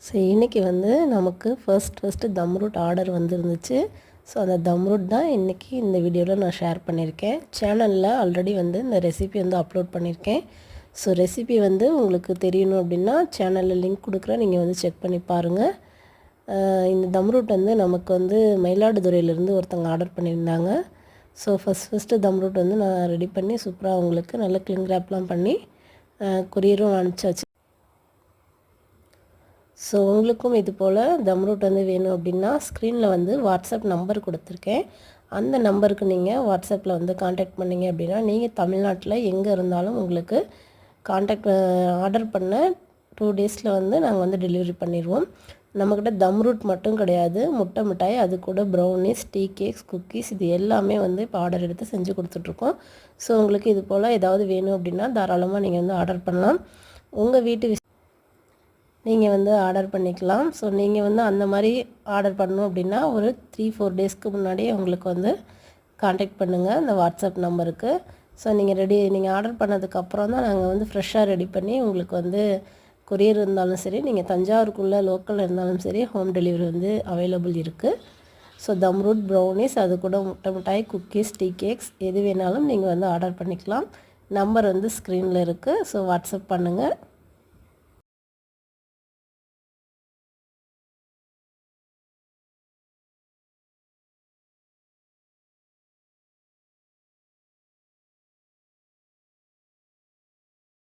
So இன்றைக்கி வந்து நமக்கு ஃபர்ஸ்ட்டு தம் ரூட் ஆர்டர் வந்துருந்துச்சு. ஸோ அந்த தம் ரூட் தான் இன்றைக்கி இந்த வீடியோவில் நான் ஷேர் பண்ணியிருக்கேன். சேனலில் ஆல்ரெடி வந்து இந்த ரெசிபி வந்து அப்லோட் பண்ணியிருக்கேன். ஸோ ரெசிபி வந்து உங்களுக்கு தெரியணும் அப்படின்னா சேனலில் லிங்க் கொடுக்குறேன், நீங்கள் வந்து செக் பண்ணி பாருங்கள். இந்த தம் ரூட் வந்து நமக்கு வந்து மயிலாடுதுறையிலேருந்து ஒருத்தங்க ஆர்டர் பண்ணியிருந்தாங்க. ஸோ ஃபஸ்ட்டு தம் ரூட் வந்து நான் ரெடி பண்ணி சூப்பராக அவங்களுக்கு நல்ல கிளிங் ரேப்லாம் பண்ணி கொரியரும் அனுப்பிச்சாச்சு. ஸோ உங்களுக்கும் இது போல் தம் ரூட் வந்து வேணும் அப்படின்னா ஸ்க்ரீனில் வந்து வாட்ஸ்அப் நம்பர் கொடுத்துருக்கேன். அந்த நம்பருக்கு நீங்கள் வாட்ஸ்அப்பில் வந்து காண்டாக்ட் பண்ணிங்க அப்படின்னா நீங்கள் தமிழ்நாட்டில் எங்கே இருந்தாலும் உங்களுக்கு ஆர்டர் பண்ண 2 டேஸில் வந்து நாங்கள் வந்து டெலிவரி பண்ணிடுவோம். நம்மக்கிட்ட தம் ரூட் மட்டும் கிடையாது, முட்டை மிட்டாய், அது கூட ப்ரௌனிஸ், டீ கேக்ஸ், குக்கீஸ் இது எல்லாமே வந்து இப்போ ஆர்டர் எடுத்து செஞ்சு கொடுத்துட்ருக்கோம். ஸோ உங்களுக்கு இது போல் ஏதாவது வேணும் அப்படின்னா தாராளமாக நீங்கள் வந்து ஆர்டர் பண்ணலாம். உங்கள் வீட்டு நீங்கள் வந்து ஆர்டர் பண்ணிக்கலாம். ஸோ நீங்கள் வந்து அந்த மாதிரி ஆர்டர் பண்ணணும் அப்படின்னா ஒரு 3-4 டேஸ்க்கு முன்னாடியே உங்களுக்கு வந்து காண்டாக்ட் பண்ணுங்கள் அந்த வாட்ஸ்அப் நம்பருக்கு. ஸோ நீங்கள் ஆர்டர் பண்ணதுக்கப்புறம் தான் நாங்கள் வந்து ஃப்ரெஷ்ஷாக ரெடி பண்ணி உங்களுக்கு வந்து கொரியர் இருந்தாலும் சரி, நீங்கள் தஞ்சாவூருக்குள்ளே லோக்கலில் இருந்தாலும் சரி ஹோம் டெலிவரி வந்து அவைலபிள் இருக்குது. ஸோ தம் ரூட், ப்ரௌனிஸ், அது கூட முட்டை மிட்டாய், குக்கீஸ், டீ கேக்ஸ் எது வேணாலும் நீங்கள் வந்து ஆர்டர் பண்ணிக்கலாம். நம்பர் வந்து ஸ்க்ரீனில் இருக்குது. ஸோ வாட்ஸ்அப் பண்ணுங்கள்.